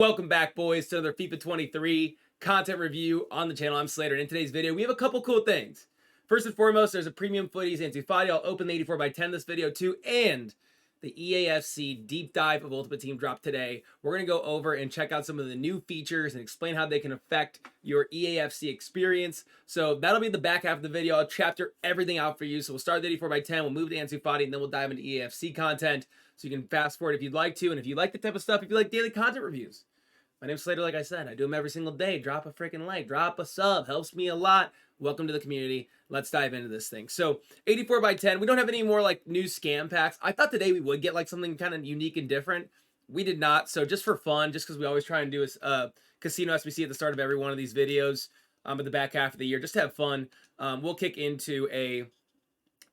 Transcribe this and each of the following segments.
Welcome back, boys, to another FIFA 23 content review on the channel. I'm Slater, and in today's video, we have a couple cool things. First and foremost, there's a premium FUTTIES Ansu Fati. I'll open the 84x10 this video too, and the EAFC deep dive of Ultimate Team drop today. We're going to go over and check out some of the new features and explain how they can affect your EAFC experience. So that'll be the back half of the video. I'll chapter everything out for you. So we'll start the 84x10, we'll move to Ansu Fati, and then we'll dive into EAFC content. So you can fast forward if you'd like to, and if you like the type of stuff, if you like daily content reviews. My name's Slater, like I said. I do them every single day. Drop a freaking like, drop a sub. Helps me a lot. Welcome to the community. Let's dive into this thing. So 84x10. We don't have any more like new scam packs. I thought today we would get like something kind of unique and different. We did not. So just for fun, just because we always try and do a casino SBC at the start of every one of these videos at the back half of the year, just to have fun, we'll kick into a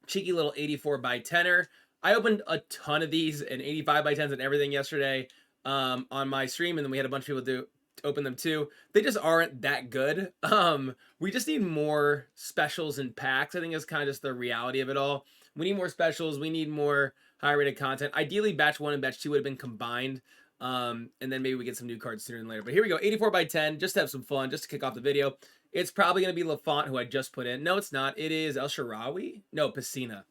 cheeky little 84x10er. I opened a ton of these and 85x10s and everything yesterday on my stream, and then we had a bunch of people open them too. They just aren't that good. We just need more specials and packs. I think is kind of just the reality of it all. We need more specials. We need more high rated content. Ideally, batch 1 and batch 2 would have been combined, and then maybe we get some new cards sooner than later. But here we go, 84x10, just to have some fun, just to kick off the video. It's probably going to be Lafont, who I just put in. No, it's not. It is El Shaarawy. No, Pessina.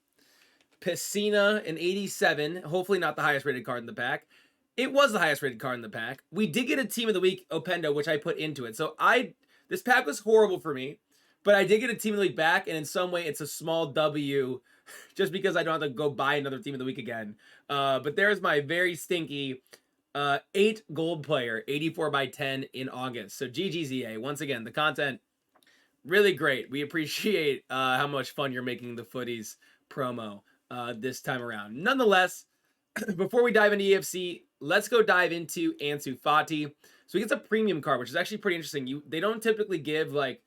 Pessina, an 87. Hopefully not the highest rated card in the pack. It was the highest rated card in the pack. We did get a Team of the Week Opendo, which I put into it. So this pack was horrible for me, but I did get a Team of the Week back, and in some way it's a small W just because I don't have to go buy another Team of the Week again. But there's my very stinky 8 gold player, 84x10 in August. So GGZA. Once again, the content, really great. We appreciate how much fun you're making the FUTTIES promo this time around. Nonetheless, before we dive into EFC, let's go dive into Ansu Fati. So he gets a premium card, which is actually pretty interesting. They don't typically give like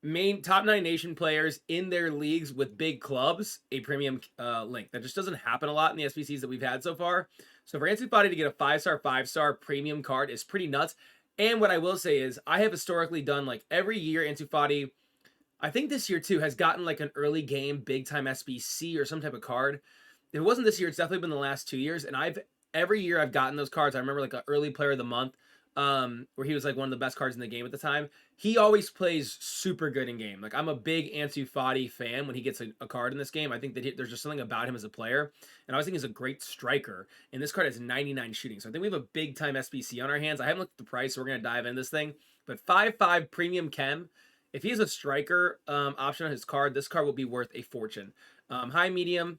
main top 9 nation players in their leagues with big clubs a premium link. That just doesn't happen a lot in the SBCs that we've had so far. So for Ansu Fati to get a 5-star premium card is pretty nuts. And what I will say is I have historically done like every year Ansu Fati, I think this year too, has gotten like an early game big time SBC or some type of card. If it wasn't this year, it's definitely been the last 2 years. And every year I've gotten those cards. I remember like an early player of the month where he was like one of the best cards in the game at the time. He always plays super good in game. Like I'm a big Ansu Fati fan when he gets a card in this game. I think that there's just something about him as a player. And I always think he's a great striker. And this card has 99 shooting. So I think we have a big time SBC on our hands. I haven't looked at the price, so we're going to dive into this thing. But 5.5 premium chem. If he has a striker option on his card, this card will be worth a fortune. High, medium.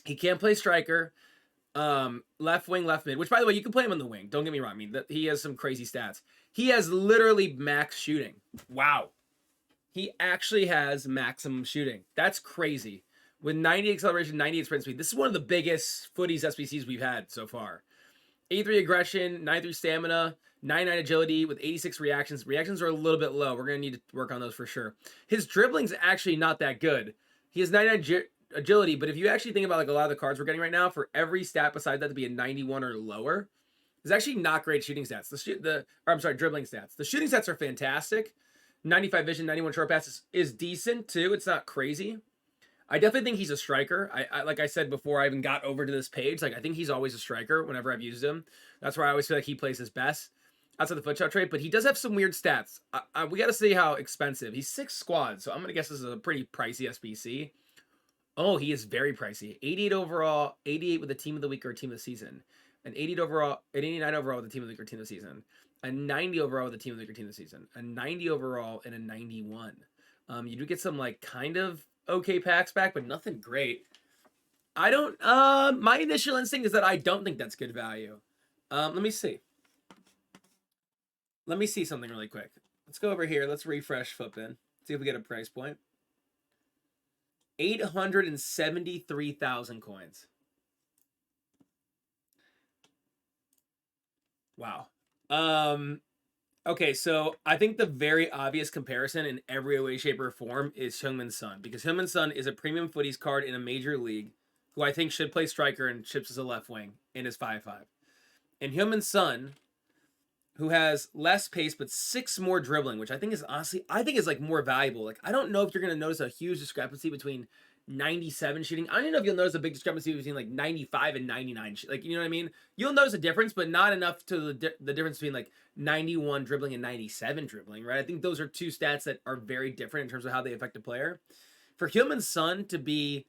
He can't play striker, left wing, left mid, which, by the way, you can play him on the wing. Don't get me wrong. I mean, he has some crazy stats. He has literally max shooting. Wow. He actually has maximum shooting. That's crazy. With 90 acceleration, 98 sprint speed. This is one of the biggest FUTTIES SBCs we've had so far. 83 aggression, 93 stamina, 99 agility with 86 reactions. Reactions are a little bit low. We're going to need to work on those for sure. His dribbling's actually not that good. He has 99 agility, but if you actually think about like a lot of the cards we're getting right now, for every stat beside that to be a 91 or lower, there's actually not great shooting stats. Dribbling stats. The shooting stats are fantastic. 95 vision, 91 short passes is decent too. It's not crazy. I definitely think he's a striker. I like I said before I even got over to this page, like I think he's always a striker whenever I've used him. That's where I always feel like he plays his best outside the foot shot trade, but he does have some weird stats. We got to see how expensive. He's 6 squads, so I'm going to guess this is a pretty pricey SBC. Oh, he is very pricey. 88 overall, 88 with a Team of the Week or Team of the Season. An 88 overall, an 89 overall with a Team of the Week or Team of the Season. A 90 overall with a Team of the Week or Team of the Season. A 90 overall and a 91. You do get some like kind of okay packs back, but nothing great. I don't, my initial instinct is that I don't think that's good value. Let me see. Let me see something really quick. Let's go over here. Let's refresh FUTBIN. See if we get a price point. 873,000 coins. Wow. Okay, so I think the very obvious comparison in every way, shape, or form is Heung-min Son, because Heung-min Son is a premium FUTTIES card in a major league who I think should play striker and chips as a left wing and is 5.5. And Heung-min Son, who has less pace but 6 more dribbling, which I think is honestly, I think is like more valuable. Like I don't know if you're going to notice a huge discrepancy between 97 shooting. I don't even know if you'll notice a big discrepancy between like 95 and 99. Like, you know what I mean? You'll notice a difference, but not enough to the difference between like 91 dribbling and 97 dribbling, right? I think those are two stats that are very different in terms of how they affect a player. For Heung-min Son to be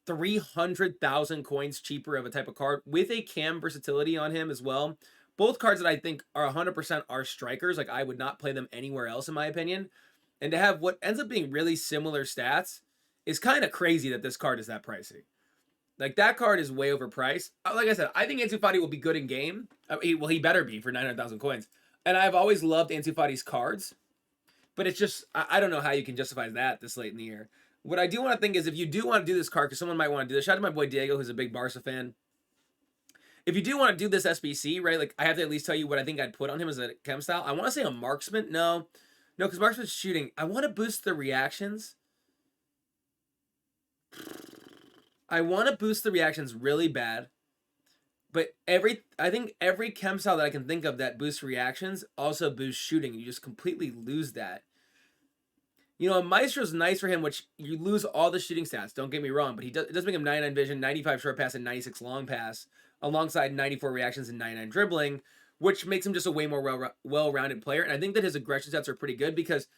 300,000 coins cheaper of a type of card with a cam versatility on him as well. Both cards that I think are 100% are strikers. Like, I would not play them anywhere else in my opinion. And to have what ends up being really similar stats is kind of crazy that this card is that pricey. Like, that card is way overpriced. Like I said, I think Ansu Fati will be good in game. Well, he better be for 900,000 coins. And I've always loved Ansu Fati's cards. But it's just, I don't know how you can justify that this late in the year. What I do want to think is, if you do want to do this card, because someone might want to do this, shout out to my boy Diego, who's a big Barca fan. If you do want to do this SBC, right, like, I have to at least tell you what I think I'd put on him as a chem style. I want to say a marksman. No, because marksman's shooting. I want to boost the reactions. I want to boost the reactions really bad. But I think every chem style that I can think of that boosts reactions also boosts shooting. You just completely lose that. You know, a Maestro's nice for him, which you lose all the shooting stats. Don't get me wrong, but it does make him 99 vision, 95 short pass, and 96 long pass, alongside 94 reactions and 99 dribbling, which makes him just a way more well-rounded player. And I think that his aggression stats are pretty good, because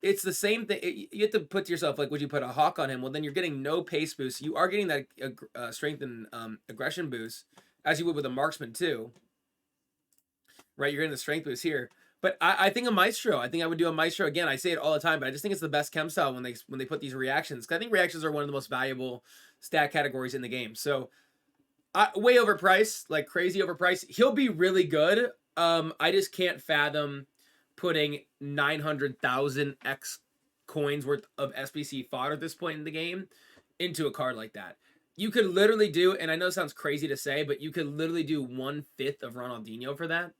it's the same thing. You have to put to yourself, like, would you put a hawk on him? Well, then you're getting no pace boost. You are getting that strength and aggression boost, as you would with a marksman too. Right, you're getting the strength boost here. But I think a Maestro. I think I would do a Maestro again. I say it all the time, but I just think it's the best chem style when they put these reactions. Because I think reactions are one of the most valuable stat categories in the game. So, way overpriced, like crazy overpriced. He'll be really good. I just can't fathom putting 900,000 X coins worth of SBC fodder at this point in the game into a card like that. You could literally do, and I know it sounds crazy to say, but you could literally do 1/5 of Ronaldinho for that.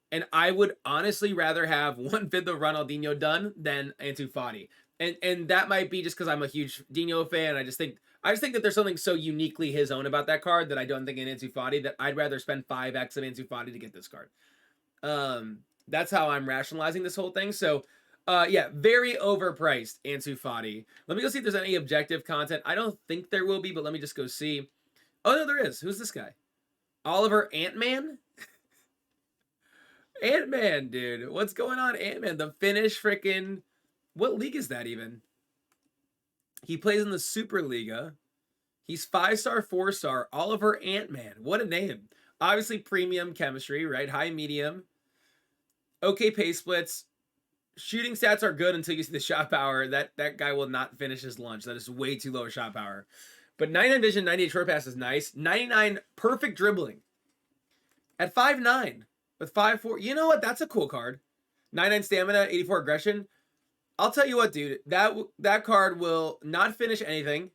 And I would honestly rather have 1/5 of Ronaldinho done than Ansu Fati. And that might be just because I'm a huge Dino fan. I just think that there's something so uniquely his own about that card that I don't think in Ansu Fati, that I'd rather spend 5x of Ansu Fati to get this card. That's how I'm rationalizing this whole thing. So, yeah, very overpriced Ansu Fati. Let me go see if there's any objective content. I don't think there will be, but let me just go see. Oh, no, there is. Who's this guy? Oliver Antman? Antman, dude. What's going on, Antman? The Finnish freaking... What league is that even? He plays in the Superliga. He's 5-star, 4-star. Oliver Antman. What a name. Obviously, premium chemistry, right? High, medium. Okay pace splits. Shooting stats are good until you see the shot power. That guy will not finish his lunch. That is way too low a shot power. But 99 vision, 98 short pass is nice. 99 perfect dribbling. At 5'9". With 5'4". You know what? That's a cool card. 99 stamina, 84 aggression. I'll tell you what, dude. That card will not finish anything.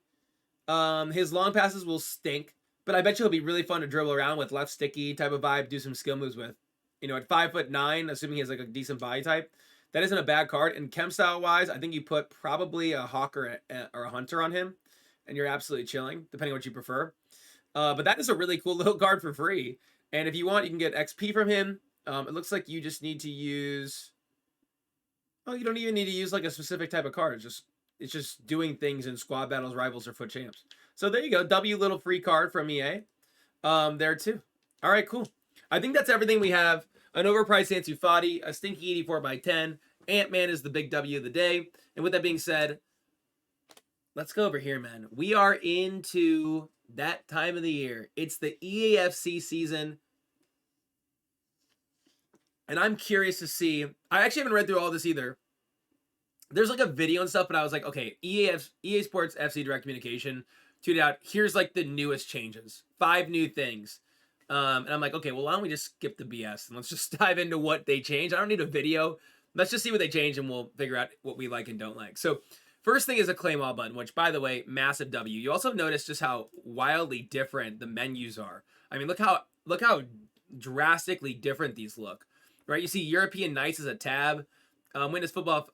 His long passes will stink. But I bet you he'll be really fun to dribble around with, left sticky type of vibe, do some skill moves with. You know, at 5'9", assuming he has like a decent body type, that isn't a bad card. And chem style wise, I think you put probably a hawk or a hunter on him, and you're absolutely chilling, depending on what you prefer. But that is a really cool little card for free. And if you want, you can get XP from him. It looks like you just need to use... Oh, you don't even need to use like a specific type of card. It's just doing things in squad battles, rivals, or foot champs. So there you go. W little free card from EA. There too. All right, cool. I think that's everything we have. An overpriced Ansu Fati, a stinky 84/10. Antman is the big W of the day. And with that being said, let's go over here, man. We are into that time of the year. It's the EAFC season. And I'm curious to see. I actually haven't read through all this either. There's like a video and stuff, but I was like, okay, EA Sports FC Direct Communication tweeted out, here's like the newest changes. 5 new things. And I'm like, okay, well, why don't we just skip the BS and let's just dive into what they changed. I don't need a video. Let's just see what they changed and we'll figure out what we like and don't like. So first thing is a claim all button, which, by the way, massive W. You also notice just how wildly different the menus are. I mean, look how drastically different these look. Right, you see European Nights as a tab. Win this football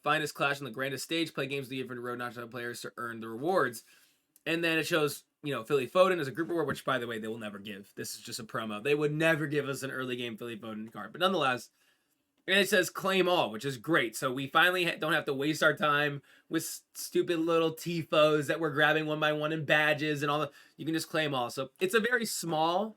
finest clash on the grandest stage. Play games of the year for the road national players to earn the rewards. And then it shows, you know, Philly Foden as a group reward, which, by the way, they will never give. This is just a promo. They would never give us an early game Philly Foden card. But nonetheless, And it says claim all, which is great. So we finally don't have to waste our time with stupid little tifos that we're grabbing one by one and badges and all that. You can just claim all. So it's a very small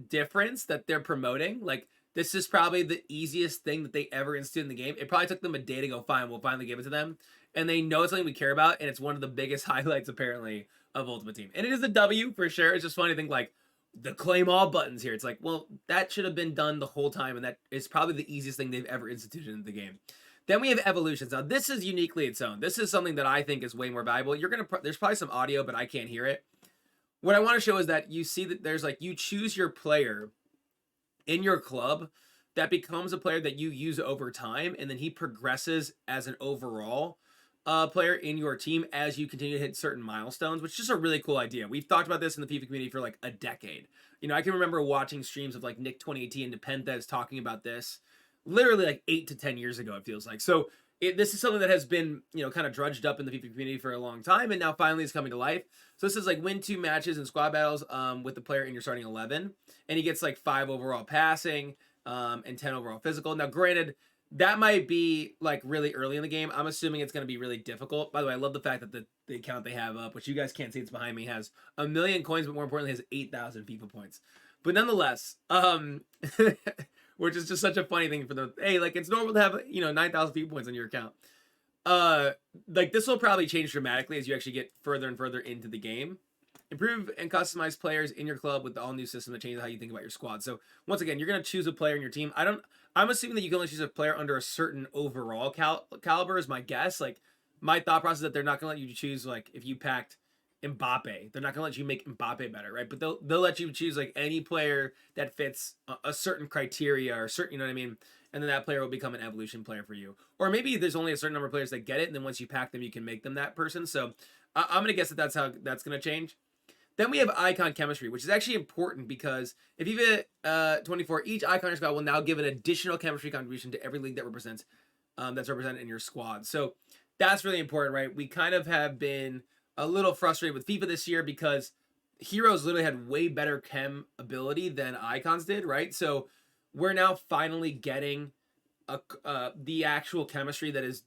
difference that they're promoting. Like, this is probably the easiest thing that they ever instituted in the game. It probably took them a day to go, fine, we'll finally give it to them. And they know it's something we care about, and it's one of the biggest highlights, apparently, of Ultimate Team. And it is a W, for sure. It's just funny to think, like, the claim all buttons here. It's like, well, that should have been done the whole time, and that is probably the easiest thing they've ever instituted in the game. Then we have evolutions. Now, this is uniquely its own. This is something that I think is way more valuable. There's probably some audio, but I can't hear it. What I want to show is that you see that there's, like, you choose your player in your club that becomes a player that you use over time, and then he progresses as an overall player in your team as you continue to hit certain milestones, which is just a really cool idea. We've talked about this in the FIFA community for like a decade. You know, I can remember watching streams of like Nick 2018 and nepenthez talking about this literally like 8 to 10 years ago, it feels like. So this is something that has been, you know, kind of drudged up in the FIFA community for a long time, and now finally is coming to life. So this is like win 2 matches in squad battles with the player in your starting 11, and he gets like 5 overall passing and 10 overall physical. Now, granted, that might be like really early in the game. I'm assuming it's going to be really difficult. By the way, I love the fact that the account they have up, which you guys can't see, it's behind me, has 1 million coins, but more importantly has 8,000 FIFA points. But nonetheless, which is just such a funny thing for the, hey, like, it's normal to have, you know, 9,000 FIFA points on your account. Like, this will probably change dramatically as you actually get further and further into the game. Improve and customize players in your club with the all-new system that changes how you think about your squad. So, once again, you're going to choose a player in your team. I'm assuming that you can only choose a player under a certain overall caliber is my guess. Like, my thought process is that they're not going to let you choose, like, if you packed Mbappe, they're not going to let you make Mbappe better, right? But they'll let you choose, like, any player that fits a certain criteria or certain, you know what I mean? And then that player will become an evolution player for you. Or maybe there's only a certain number of players that get it, and then once you pack them, you can make them that person. So, I'm going to guess that that's how that's going to change. Then we have icon chemistry, which is actually important because if you hit 24, each icon in your squad will now give an additional chemistry contribution to every league that represents that's represented in your squad. So that's really important, right? We kind of have been a little frustrated with FIFA this year because heroes literally had way better chem ability than icons did, right? So we're now finally getting the actual chemistry that is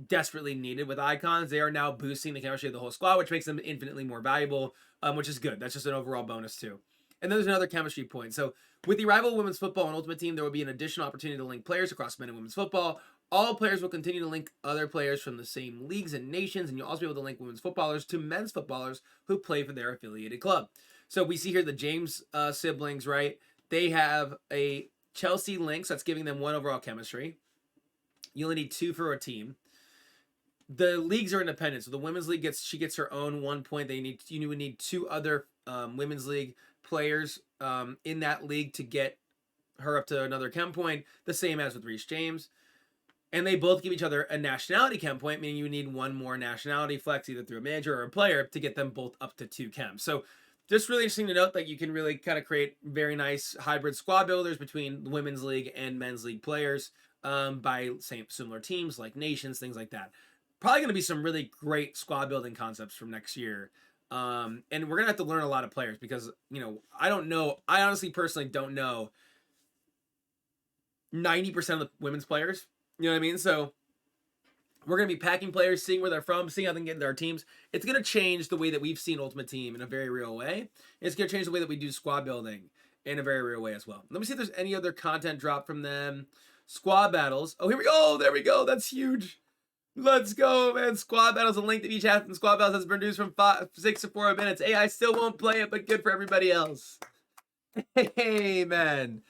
desperately needed with icons. They are now boosting the chemistry of the whole squad, which makes them infinitely more valuable, which is good. That's just an overall bonus too. And then there's another chemistry point. So with the arrival of women's football and Ultimate Team, there will be an additional opportunity to link players across men and women's football. All players will continue to link other players from the same leagues and nations, and you'll also be able to link women's footballers to men's footballers who play for their affiliated club. So we see here the James siblings, right? They have a Chelsea link, so that's giving them 1 overall chemistry. You only need 2 for a team. The leagues are independent, so the women's league gets her own 1 point. You would need 2 other women's league players in that league to get her up to another chem point, the same as with Reece James. And they both give each other a nationality chem point, meaning you need 1 more nationality flex either through a manager or a player to get them both up to 2 chems. So just really interesting to note that you can really kind of create very nice hybrid squad builders between the women's league and men's league players by similar teams like nations, things like that. Probably going to be some really great squad building concepts from next year. And we're going to have to learn a lot of players because, you know, I honestly personally don't know 90% of the women's players. You know what I mean? So we're going to be packing players, seeing where they're from, seeing how they can get into our teams. It's going to change the way that we've seen Ultimate Team in a very real way. It's going to change the way that we do squad building in a very real way as well. Let me see if there's any other content drop from them. Squad battles. Oh, here we go. Oh, there we go. That's huge. Let's go, man. Squad battles, a link to each half and squad battles has been reduced from 6 to 4 minutes. Hey, I still won't play it, but good for everybody else. Hey, man.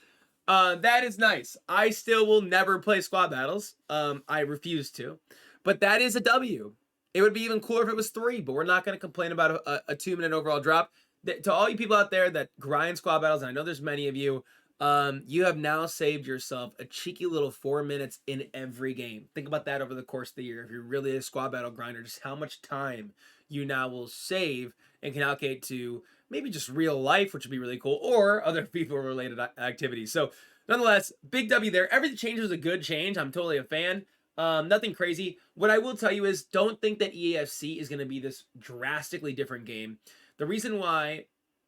That is nice. I still will never play squad battles. I refuse to. But that is a W. It would be even cooler if it was 3, but we're not going to complain about a 2-minute overall drop. To all you people out there that grind squad battles, and I know there's many of you, you have now saved yourself a cheeky little 4 minutes in every game. Think about that over the course of the year. If you're really a squad battle grinder, just how much time you now will save and can allocate to maybe just real life, which would be really cool, or other FIFA-related activities. So, nonetheless, big W there. Every change was a good change. I'm totally a fan. Nothing crazy. What I will tell you is don't think that EAFC is going to be this drastically different game. The reason why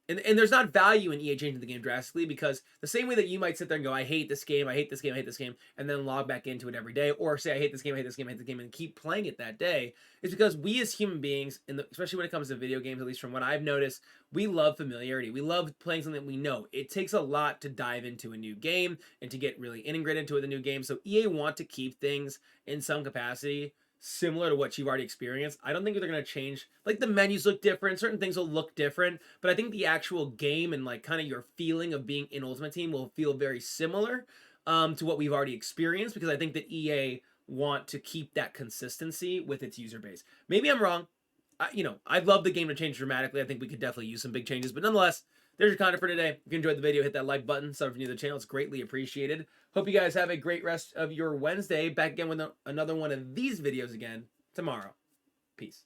And there's not value in EA changing the game drastically, because the same way that you might sit there and go, I hate this game, I hate this game, I hate this game, and then log back into it every day, or say, I hate this game, I hate this game, I hate this game, and keep playing it that day, is because we as human beings, especially when it comes to video games, at least from what I've noticed, we love familiarity. We love playing something that we know. It takes a lot to dive into a new game and to get really integrated into the new game. So EA want to keep things in some capacity similar to what you've already experienced. I don't think they're going to change. Like, the menus look different, certain things will look different, but I think the actual game and like kind of your feeling of being in Ultimate Team will feel very similar to what we've already experienced, because I think that EA want to keep that consistency with its user base. Maybe I'm wrong. I'd love the game to change dramatically. I think we could definitely use some big changes, but nonetheless, there's your content for today. If you enjoyed the video, hit that like button. Subscribe if you're new to the channel. It's greatly appreciated. Hope you guys have a great rest of your Wednesday. Back again with another one of these videos again tomorrow. Peace.